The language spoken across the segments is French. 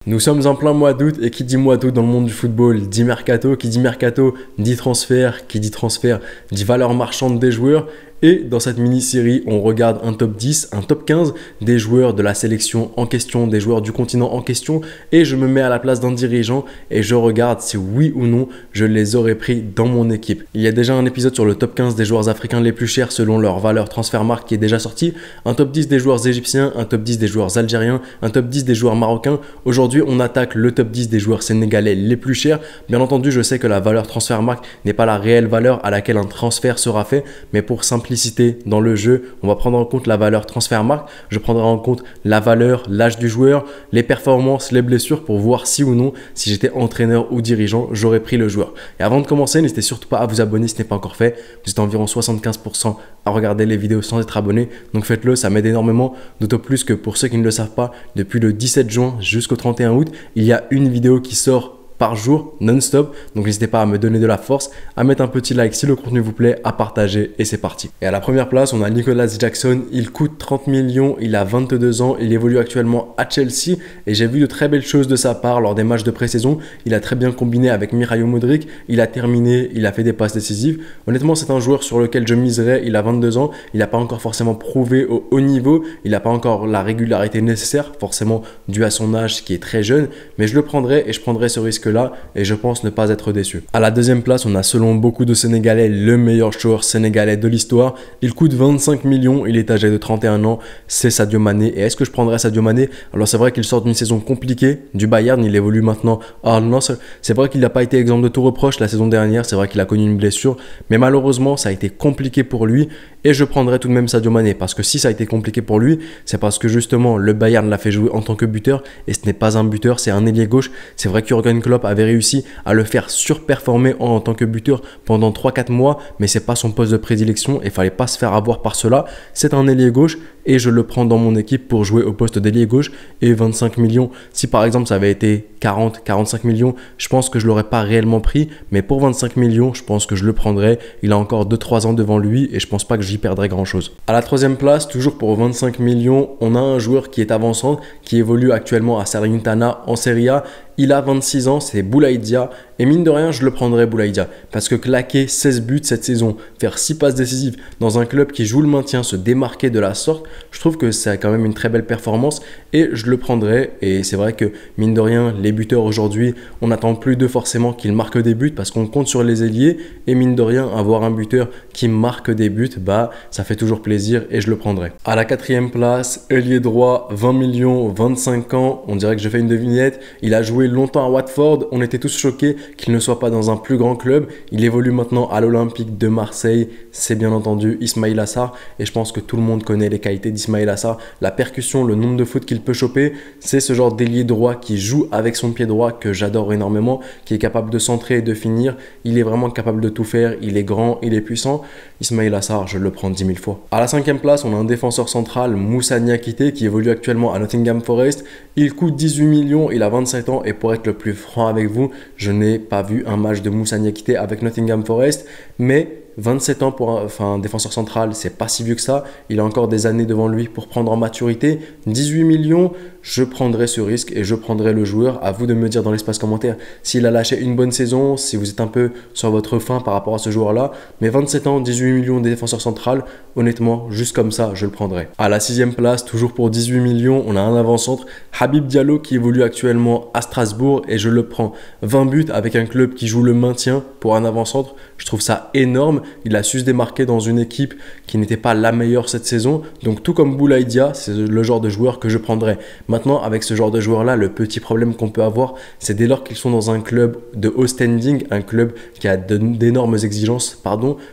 Nous sommes en plein mois d'août et qui dit mois d'août dans le monde du football dit mercato, qui dit mercato dit transfert, qui dit transfert dit valeur marchande des joueurs. Et dans cette mini-série, on regarde un top 10, un top 15 des joueurs de la sélection en question, des joueurs du continent en question. Et je me mets à la place d'un dirigeant et je regarde si oui ou non je les aurais pris dans mon équipe. Il y a déjà un épisode sur le top 15 des joueurs africains les plus chers selon leur valeur Transfermarkt qui est déjà sorti. Un top 10 des joueurs égyptiens, un top 10 des joueurs algériens, un top 10 des joueurs marocains. Aujourd'hui, on attaque le top 10 des joueurs sénégalais les plus chers. Bien entendu, je sais que la valeur Transfermarkt n'est pas la réelle valeur à laquelle un transfert sera fait, mais pour simpliciter dans le jeu, on va prendre en compte la valeur Transfermarkt. Je prendrai en compte la valeur, l'âge du joueur, les performances, les blessures pour voir si ou non, si j'étais entraîneur ou dirigeant, j'aurais pris le joueur. Et avant de commencer, n'hésitez surtout pas à vous abonner si ce n'est pas encore fait. Vous êtes environ 75% à regarder les vidéos sans être abonné, donc faites-le, ça m'aide énormément. D'autant plus que pour ceux qui ne le savent pas, depuis le 17 juin jusqu'au 31 août, il y a une vidéo qui sort par jour, non-stop. Donc n'hésitez pas à me donner de la force, à mettre un petit like si le contenu vous plaît, à partager et c'est parti. Et à la première place, on a Nicolas Jackson. Il coûte 30 millions, il a 22 ans, il évolue actuellement à Chelsea et j'ai vu de très belles choses de sa part lors des matchs de pré-saison. Il a très bien combiné avec Mikhailo Mudryk, il a terminé, il a fait des passes décisives. Honnêtement, c'est un joueur sur lequel je miserais. Il a 22 ans, il n'a pas encore forcément prouvé au haut niveau, il n'a pas encore la régularité nécessaire, forcément dû à son âge qui est très jeune, mais je le prendrai et je prendrai ce risque là et je pense ne pas être déçu. À la deuxième place, on a selon beaucoup de Sénégalais le meilleur joueur sénégalais de l'histoire. Il coûte 25 millions, il est âgé de 31 ans, c'est Sadio Mané. Et est-ce que je prendrais Sadio Mané? Alors c'est vrai qu'il sort d'une saison compliquée du Bayern, il évolue maintenant à Al Nassr. C'est vrai qu'il n'a pas été exempt de tout reproche la saison dernière, c'est vrai qu'il a connu une blessure, mais malheureusement ça a été compliqué pour lui et je prendrais tout de même Sadio Mané parce que si ça a été compliqué pour lui, c'est parce que justement le Bayern l'a fait jouer en tant que buteur et ce n'est pas un buteur, c'est un ailier gauche. C'est vrai que Jürgen Klopp avait réussi à le faire surperformer en tant que buteur pendant 3-4 mois, mais c'est pas son poste de prédilection et il fallait pas se faire avoir par cela. C'est un ailier gauche et je le prends dans mon équipe pour jouer au poste d'ailier gauche. Et 25 millions, si par exemple ça avait été 40-45 millions, je pense que je l'aurais pas réellement pris, mais pour 25 millions, je pense que je le prendrais. Il a encore 2-3 ans devant lui et je pense pas que j'y perdrais grand chose. À la troisième place, toujours pour 25 millions, on a un joueur qui est avançant, qui évolue actuellement à Salernitana en Serie A. Il a 26 ans, c'est Boulaïdia. Et mine de rien, je le prendrais Boulaïdia. Parce que claquer 16 buts cette saison, faire 6 passes décisives dans un club qui joue le maintien, se démarquer de la sorte, je trouve que c'est quand même une très belle performance. Et je le prendrais. Et c'est vrai que mine de rien, les buteurs aujourd'hui, on n'attend plus d'eux forcément qu'ils marquent des buts parce qu'on compte sur les ailiers. Et mine de rien, avoir un buteur qui marque des buts, bah ça fait toujours plaisir et je le prendrais. À la quatrième place, ailier droit, 20 millions, 25 ans. On dirait que je fais une devinette. Il a joué longtemps à Watford, on était tous choqués qu'il ne soit pas dans un plus grand club. Il évolue maintenant à l'Olympique de Marseille, c'est bien entendu Ismaïla Sarr et je pense que tout le monde connaît les qualités d'Ismaïla Sarr, la percussion, le nombre de foot qu'il peut choper. C'est ce genre d'ailier droit qui joue avec son pied droit que j'adore énormément, qui est capable de centrer et de finir. Il est vraiment capable de tout faire, il est grand, il est puissant. Ismaïla Sarr, je le prends 10 000 fois. À la cinquième place, on a un défenseur central, Moussa Niakité, qui évolue actuellement à Nottingham Forest. Il coûte 18 millions, il a 27 ans et pour être le plus franc avec vous, je n'ai pas vu un match de Moussa Niakité avec Nottingham Forest, mais 27 ans pour un défenseur central, c'est pas si vieux que ça. Il a encore des années devant lui pour prendre en maturité. 18 millions, je prendrai ce risque et je prendrai le joueur. À vous de me dire dans l'espace commentaire s'il a lâché une bonne saison, si vous êtes un peu sur votre fin par rapport à ce joueur-là. Mais 27 ans, 18 millions de défenseur central, honnêtement, juste comme ça, je le prendrai. À la sixième place, toujours pour 18 millions, on a un avant-centre, Habib Diallo qui évolue actuellement à Strasbourg et je le prends. 20 buts avec un club qui joue le maintien pour un avant-centre, je trouve ça énorme. Il a su se démarquer dans une équipe qui n'était pas la meilleure cette saison. Donc tout comme Boulaïdia, c'est le genre de joueur que je prendrais. Maintenant, avec ce genre de joueur-là, le petit problème qu'on peut avoir, c'est dès lors qu'ils sont dans un club de haut standing, un club qui a d'énormes exigences,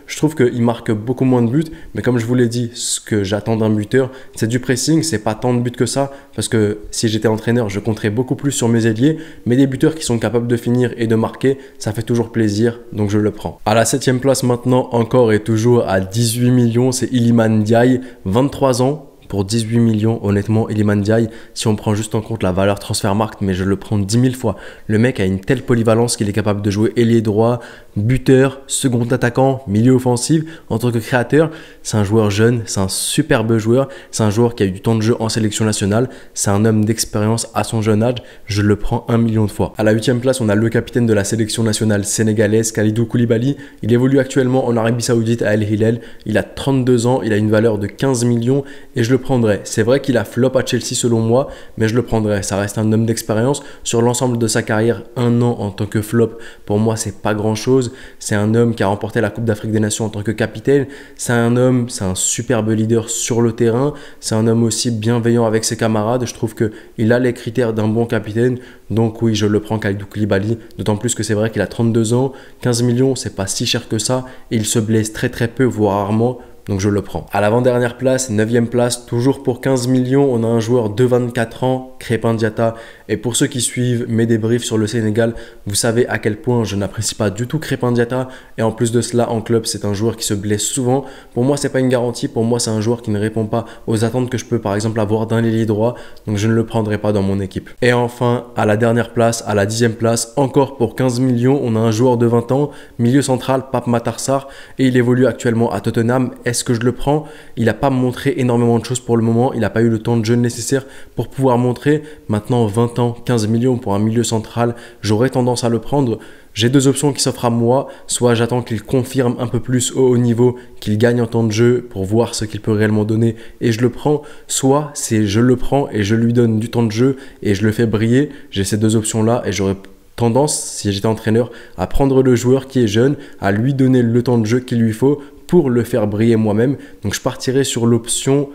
je trouve qu'il marque beaucoup moins de buts. Mais comme je vous l'ai dit, ce que j'attends d'un buteur, c'est du pressing, c'est pas tant de buts que ça. Parce que si j'étais entraîneur, je compterais beaucoup plus sur mes ailiers. Mais des buteurs qui sont capables de finir et de marquer, ça fait toujours plaisir. Donc je le prends. À la 7e place maintenant, encore et toujours à 18 millions, c'est Iliman Ndiaye, 23 ans. Pour 18 millions, honnêtement, Iliman Ndiaye, si on prend juste en compte la valeur Transfermarkt, mais je le prends 10 000 fois. Le mec a une telle polyvalence qu'il est capable de jouer ailier droit, buteur, second attaquant, milieu offensif. En tant que créateur, c'est un joueur jeune, c'est un superbe joueur, c'est un joueur qui a eu du temps de jeu en sélection nationale, c'est un homme d'expérience à son jeune âge, je le prends 1 million de fois. À la 8e place, on a le capitaine de la sélection nationale sénégalaise, Kalidou Koulibaly. Il évolue actuellement en Arabie Saoudite à Al Hilal, il a 32 ans, il a une valeur de 15 millions et je le prendrai. C'est vrai qu'il a flop à Chelsea selon moi, mais je le prendrai. Ça reste un homme d'expérience. Sur l'ensemble de sa carrière, 1 an en tant que flop, pour moi, c'est pas grand-chose. C'est un homme qui a remporté la Coupe d'Afrique des Nations en tant que capitaine. C'est un superbe leader sur le terrain. C'est un homme aussi bienveillant avec ses camarades. Je trouve qu'il a les critères d'un bon capitaine. Donc oui, je le prends, Kalidou Koulibaly. D'autant plus que c'est vrai qu'il a 32 ans. 15 millions, c'est pas si cher que ça. Et il se blesse très très peu, voire rarement. Donc je le prends. À l'avant-dernière place, 9e place, toujours pour 15 millions, on a un joueur de 24 ans, Krépin Diatta. Et pour ceux qui suivent mes débriefs sur le Sénégal, vous savez à quel point je n'apprécie pas du tout Krépin Diatta. Et en plus de cela, en club, c'est un joueur qui se blesse souvent. Pour moi, c'est pas une garantie. Pour moi, c'est un joueur qui ne répond pas aux attentes que je peux par exemple avoir d'un ailier droit. Donc je ne le prendrai pas dans mon équipe. Et enfin, à la dernière place, à la 10e place, encore pour 15 millions, on a un joueur de 20 ans, milieu central, Pape Matar Sarr. Et il évolue actuellement à Tottenham. Est-ce que je le prends? Il n'a pas montré énormément de choses pour le moment. Il n'a pas eu le temps de jeu nécessaire pour pouvoir montrer. Maintenant, 20 ans, 15 millions pour un milieu central, j'aurais tendance à le prendre. J'ai deux options qui s'offrent à moi. Soit j'attends qu'il confirme un peu plus au haut niveau, qu'il gagne en temps de jeu pour voir ce qu'il peut réellement donner et je le prends. Soit c'est je le prends et je lui donne du temps de jeu et je le fais briller. J'ai ces deux options-là et j'aurais tendance, si j'étais entraîneur, à prendre le joueur qui est jeune, à lui donner le temps de jeu qu'il lui faut pour le faire briller moi-même. Donc je partirais sur l'option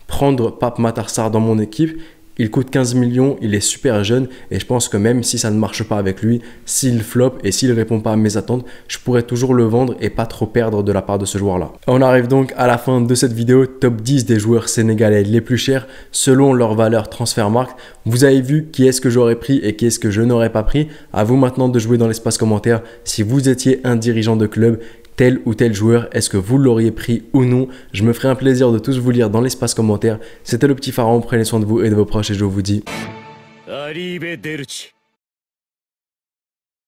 prendre Pape Matar Sarr dans mon équipe. Il coûte 15 millions, il est super jeune et je pense que même si ça ne marche pas avec lui, s'il flop et s'il ne répond pas à mes attentes, je pourrais toujours le vendre et pas trop perdre de la part de ce joueur-là. On arrive donc à la fin de cette vidéo, top 10 des joueurs sénégalais les plus chers selon leur valeur Transfermarkt. Vous avez vu qui est-ce que j'aurais pris et qui est-ce que je n'aurais pas pris. À vous maintenant de jouer dans l'espace commentaire. Si vous étiez un dirigeant de club, tel ou tel joueur, est-ce que vous l'auriez pris ou non? Je me ferai un plaisir de tous vous lire dans l'espace commentaire. C'était le petit pharaon, prenez soin de vous et de vos proches et je vous dis... Arrivederci.